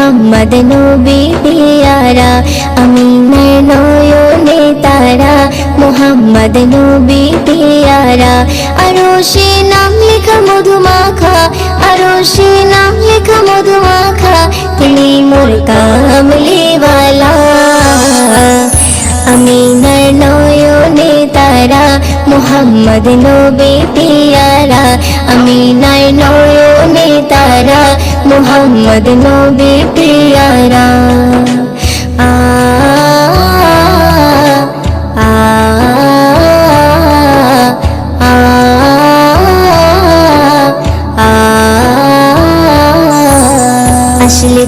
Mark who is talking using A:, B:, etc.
A: মুহাম্মদ নবী পেয়ারা, আমিনার নয়নে তারা, মুহাম্মদ নবী পেয়ারা। আরশে নাম লেখা মধুমাখা, আরশে নাম লেখা মধুমাখা, তিনি মোর কামলিওয়ালা। আমিনার নয়নে তারা, মুহাম্মদ নবী পেয়ারা, আমিনার নয়নে তারা, মুহাম্মদ নবী পেয়ারা। আসলে